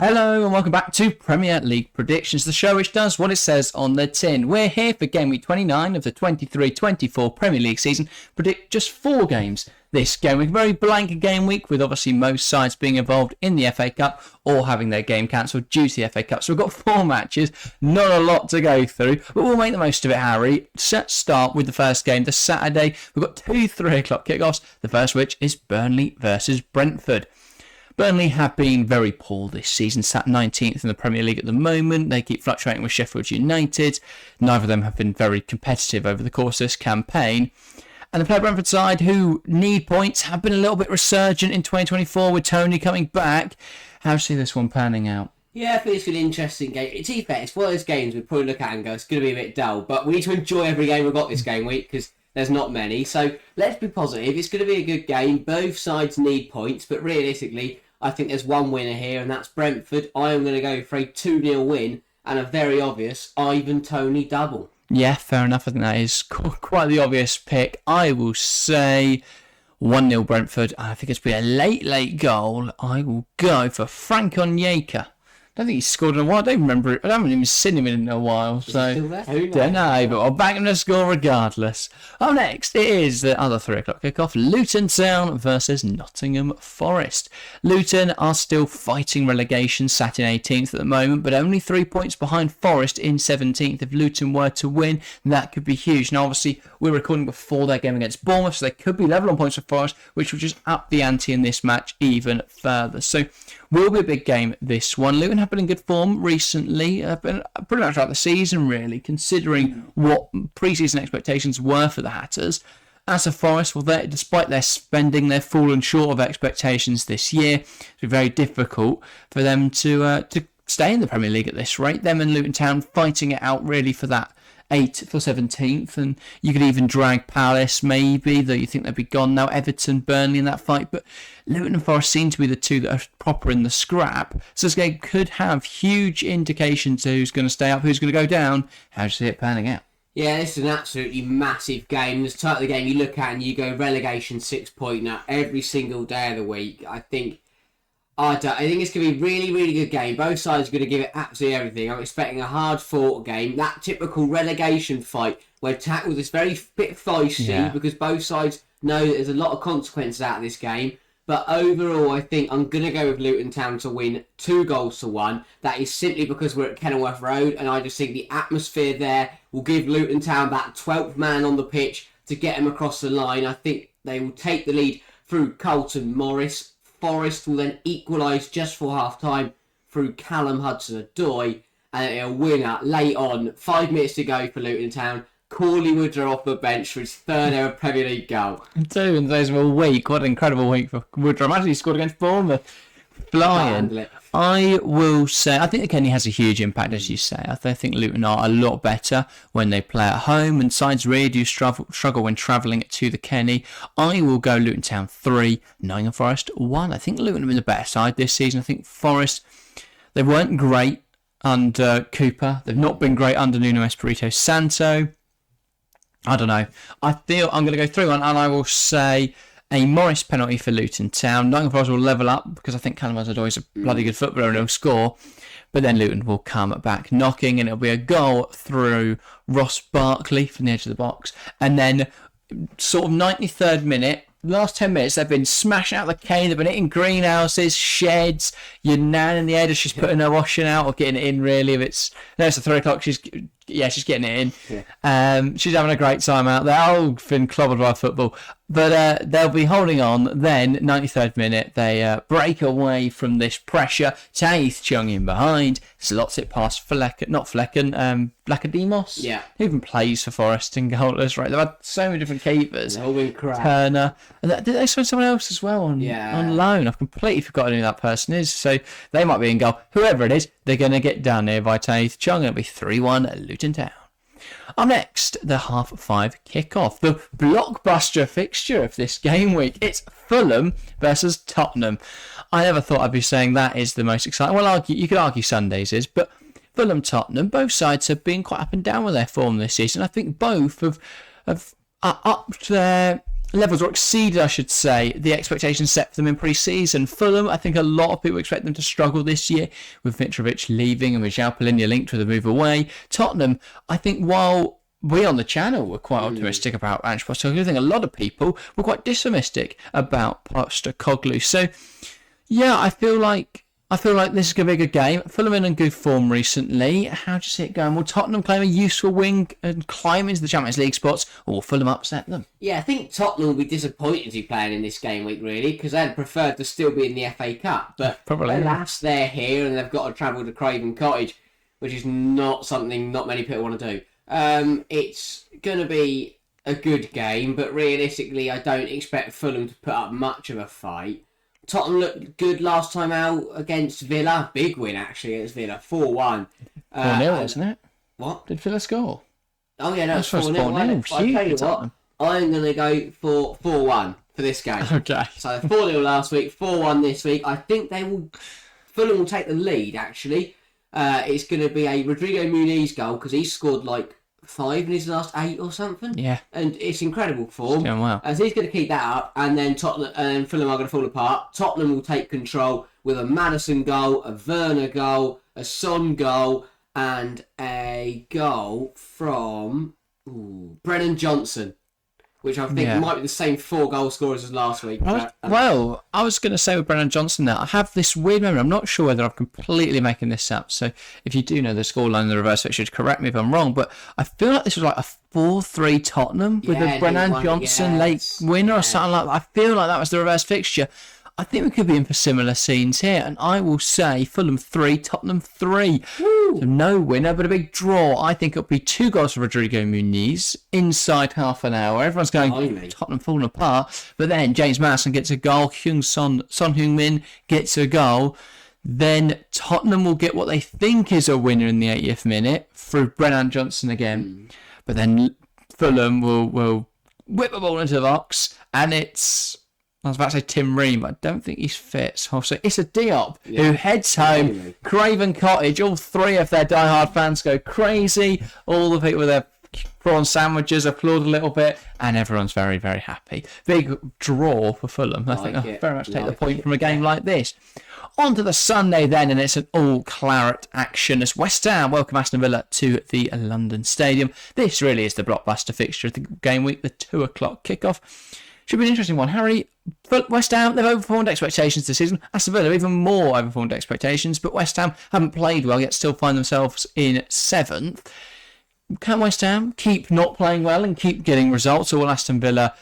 Hello and welcome back to Premier League Predictions, the show which does what it says on the tin. We're here for Game Week 29 of the 23-24 Premier League season. Predict just 4 games this game week. Very blank game week, with obviously most sides being involved in the FA Cup or having their game cancelled due to the FA Cup. So we've got 4 matches, not a lot to go through, but we'll make the most of it, Harry. Let's start with the first game, the Saturday. We've got 2 3 o'clock kickoffs, the first which is Burnley versus Brentford. Burnley have been very poor this season, sat 19th in the Premier League at the moment. They keep fluctuating with Sheffield United. Neither of them have been very competitive over the course of this campaign. And the player Brentford side, who need points, have been a little bit resurgent in 2024 with Tony coming back. How do you see this one panning out? Yeah, I think it's an interesting game. It's fair, it's one of those games we probably look at and go, it's going to be a bit dull, but we need to enjoy every game we've got this game week because there's not many. So let's be positive. It's going to be a good game. Both sides need points, but realistically, I think there's one winner here, and that's Brentford. I am going to go for a 2-0 win and a very obvious Ivan Toney double. Yeah, fair enough. I think that is quite the obvious pick. I will say 1-0 Brentford. I think it's been a late goal. I will go for Frank Onyeka. I don't think he's scored in a while. I don't remember it. I haven't even seen him in a while. So don't know, but I'll back him to score regardless. Up next, it is the other 3 o'clock kickoff. Luton Town versus Nottingham Forest. Luton are still fighting relegation, sat in 18th at the moment, but only 3 points behind Forest in 17th. If Luton were to win, that could be huge. Now, obviously, we're recording before their game against Bournemouth, so they could be level on points with Forest, which will just up the ante in this match even further. So, will be a big game, this one. Luton have been in good form recently, pretty much throughout the season, really, considering what pre-season expectations were for the Hatters. As for Forest, well, despite their spending, they've fallen short of expectations this year. It's been very difficult for them to stay in the Premier League at this rate. Them and Luton Town fighting it out, really, for that 8th or 17th, and you could even drag Palace maybe, though you think they'd be gone now, Everton, Burnley in that fight, but Luton and Forest seem to be the two that are proper in the scrap, so this game could have huge indications to who's going to stay up, who's going to go down. How do you see it panning out? Yeah, this is an absolutely massive game. This type of the game you look at and you go relegation 6 point now every single day of the week. I think it's going to be a really, really good game. Both sides are going to give it absolutely everything. I'm expecting a hard-fought game. That typical relegation fight where tackle is very bit feisty because both sides know that there's a lot of consequences out of this game. But overall, I think I'm going to go with Luton Town to win 2-1. That is simply because we're at Kenilworth Road, and I just think the atmosphere there will give Luton Town that 12th man on the pitch to get them across the line. I think they will take the lead through Carlton Morris. Forest will then equalise just for half-time through Callum Hudson-Odoi, and a winner late on. 5 minutes to go for Luton Town. Corley Woodrow off the bench for his 3rd ever Premier League goal. 2 in those of a week. What an incredible week for Woodrow. Imagine he scored against Bournemouth. Flying. I will say, I think Kenny has a huge impact, as you say. I think Luton are a lot better when they play at home, and sides really do struggle when travelling to the Kenny. I will go Luton Town 3, Nottingham Forest 1. I think Luton have been the better side this season. I think Forest, they weren't great under Cooper. They've not been great under Nuno Espirito Santo. I don't know. I feel I'm going to go 3-1, and I will say a Morris penalty for Luton Town. Nottingham Forest will level up because I think Callum Hudson-Odoi is a bloody good footballer and he'll score. But then Luton will come back knocking, and it'll be a goal through Ross Barkley from the edge of the box. And then sort of 93rd minute, last 10 minutes, they've been smashing out the cane, they've been hitting greenhouses, sheds, your nan in the head as she's putting her washing out or getting it in, really. If it's at 3 o'clock, she's getting it in. Yeah. She's having a great time out there. Oh, been clobbered by football. But they'll be holding on. Then, 93rd minute, they break away from this pressure. Taith Chung in behind, slots it past Blacademos. Yeah. Who even plays for Forest in goalless, right? They've had so many different keepers. They've all been crap. Turner. And did they sign someone else as well on loan? I've completely forgotten who that person is. So they might be in goal. Whoever it is, they're going to get down there by Taith Chung. It'll be 3-1 Luton Town. Up next, the 5:30 kickoff, the blockbuster fixture of this game week. It's Fulham versus Tottenham. I never thought I'd be saying that is the most exciting. Well, you could argue Sundays is, but Fulham, Tottenham, both sides have been quite up and down with their form this season. I think both have upped their levels or exceeded, I should say, the expectations set for them in pre-season. Fulham, I think a lot of people expect them to struggle this year with Mitrovic leaving and Michel Palhinha linked with a move away. Tottenham, I think while we on the channel were quite optimistic about Ange Postecoglou, I think a lot of people were quite pessimistic about Postecoglou. So, yeah, I feel like this is going to be a good game. Fulham in good form recently. How do you see it going? Will Tottenham claim a useful win and climb into the Champions League spots, or will Fulham upset them? Yeah, I think Tottenham will be disappointed to be playing in this game week, really, because they'd prefer to still be in the FA Cup. But Probably. alas, they're here and they've got to travel to Craven Cottage, which is not something not many people want to do. It's going to be a good game, but realistically, I don't expect Fulham to put up much of a fight. Tottenham looked good last time out against Villa. Big win, actually, against Villa. 4-1. 4-0, wasn't it? What? Did Villa score? Oh, yeah, no, it's That's 4-0. 4-0. I'll tell you Huge what, I'm going to go for 4-1 for this game. Okay. So 4-0 last week, 4-1 this week. I think Fulham will take the lead, actually. It's going to be a Rodrigo Muniz goal, because he's scored like 5 in his last 8 or something. Yeah. And it's incredible form. Doing well. So he's going to keep that up, and then Tottenham and Fulham are going to fall apart. Tottenham will take control with a Maddison goal, a Werner goal, a Son goal, and a goal from Brennan Johnson, which I think might be the same 4 goal scorers as last week. Well, I was going to say with Brennan Johnson now, I have this weird memory. I'm not sure whether I'm completely making this up. So if you do know the scoreline in the reverse fixture, correct me if I'm wrong. But I feel like this was like a 4-3 Tottenham with a Brennan Johnson late winner or something like that. I feel like that was the reverse fixture. I think we could be in for similar scenes here, and I will say Fulham 3, Tottenham 3. So no winner, but a big draw. I think it'll be 2 goals for Rodrigo Muniz inside half an hour. Everyone's going Tottenham falling apart, but then James Maddison gets a goal, Son Heung-min gets a goal. Then Tottenham will get what they think is a winner in the 80th minute through Brennan Johnson again. But then Fulham will whip the ball into the box, and I was about to say Tim Ream, but I don't think he's fit. So it's a Diop who heads home. Craven Cottage, all 3 of their diehard fans go crazy. All the people with their prawn sandwiches applaud a little bit, and everyone's very, very happy. Big draw for Fulham. I think I'll very much take the point from a game like this. On to the Sunday then, and it's an all-claret action as West Ham welcome Aston Villa to the London Stadium. This really is the blockbuster fixture of the game week, the 2 o'clock kickoff. Should be an interesting one. Harry, West Ham, they've overperformed expectations this season. Aston Villa even more overperformed expectations, but West Ham haven't played well yet, still find themselves in 7th. Can West Ham keep not playing well and keep getting results, or will Aston Villa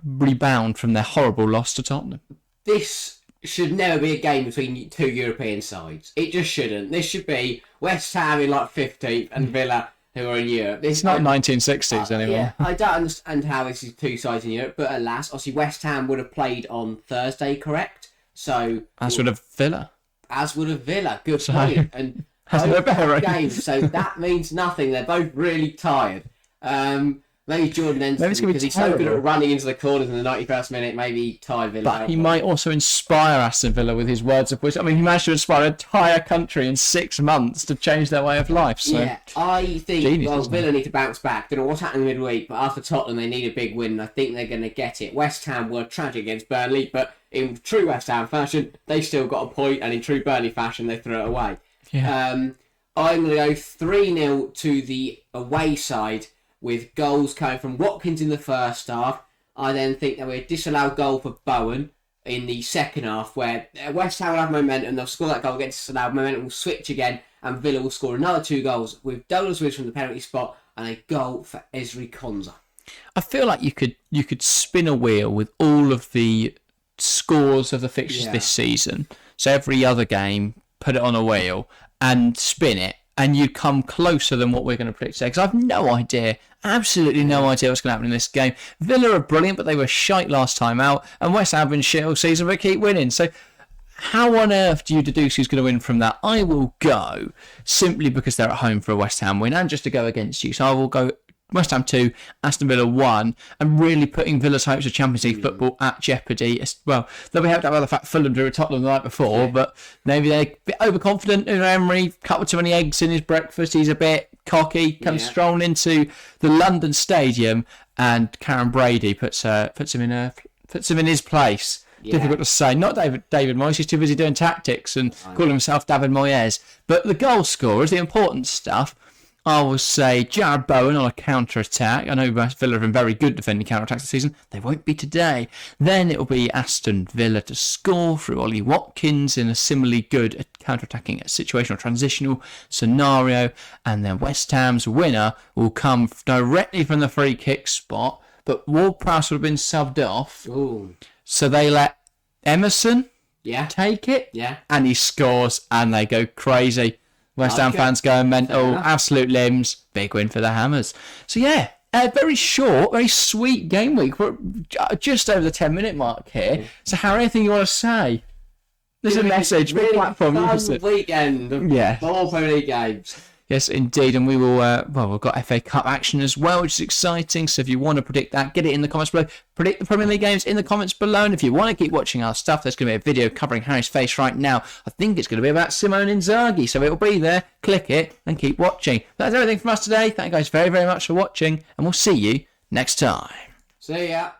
rebound from their horrible loss to Tottenham? This should never be a game between 2 European sides. It just shouldn't. This should be West Ham in like 15th and Villa who are in Europe. It's not 1960s anymore. Yeah, I don't understand how this is 2 sides in Europe, but alas, obviously West Ham would have played on Thursday, correct? So As would have Villa. Good point. And both games, so that means nothing. They're both really tired. Maybe Jordan Ensign, because he's so good at running into the corners in the 91st minute, maybe tie Villa. But he might also inspire Aston Villa with his words of wisdom. I mean, he managed to inspire an entire country in 6 months to change their way of life. So. Yeah, I think, Villa need to bounce back. Don't know what's happening midweek, but after Tottenham, they need a big win, and I think they're going to get it. West Ham were tragic against Burnley, but in true West Ham fashion, they still got a point, and in true Burnley fashion, they threw it away. Yeah. I'm going to go 3-0 to the away side, with goals coming from Watkins in the first half. I then think that we'll disallow goal for Bowen in the second half, where West Ham will have momentum, they'll score that goal, get disallowed, momentum will switch again, and Villa will score another 2 goals, with Douglas Lewis from the penalty spot, and a goal for Ezri Konsa. I feel like you could spin a wheel with all of the scores of the fixtures this season. So every other game, put it on a wheel, and spin it, and you'd come closer than what we're going to predict today. Because I've no idea, absolutely no idea what's going to happen in this game. Villa are brilliant, but they were shite last time out. And West Ham have been shit all season, but keep winning. So how on earth do you deduce who's going to win from that? I will go simply because they're at home for a West Ham win and just to go against you. So I will go West Ham 2, Aston Villa 1, and really putting Villa's hopes of Champions League football at jeopardy. Well, they'll be helped out by the fact Fulham drew Tottenham the night before, but maybe they're a bit overconfident. Emery cut with too many eggs in his breakfast. He's a bit cocky, comes strolling into the London Stadium, and Karen Brady puts him in his place. Yeah. Difficult to say. Not David Moyes. He's too busy doing tactics and calling himself David Moyes. But the goal scorers, the important stuff, I will say Jared Bowen on a counter-attack. I know Villa have been very good defending counter-attacks this season. They won't be today. Then it will be Aston Villa to score through Ollie Watkins in a similarly good counter-attacking situational transitional scenario. And then West Ham's winner will come directly from the free kick spot. But Ward-Prowse would have been subbed off. Ooh. So they let Emerson take it. Yeah. And he scores and they go crazy. West Ham fans going mental, absolute limbs, big win for the Hammers. So yeah, a very short, very sweet game week. We're just over the 10-minute mark here. So Harry, anything you want to say? There's a message, big platform. Fun weekend of 4 Premier League games. Yes, indeed, and we will. We've got FA Cup action as well, which is exciting. So if you want to predict that, get it in the comments below. Predict the Premier League games in the comments below, and if you want to keep watching our stuff, there's going to be a video covering Harry's face right now. I think it's going to be about Simone Inzaghi, so it'll be there. Click it and keep watching. That's everything from us today. Thank you guys very, very much for watching, and we'll see you next time. See ya.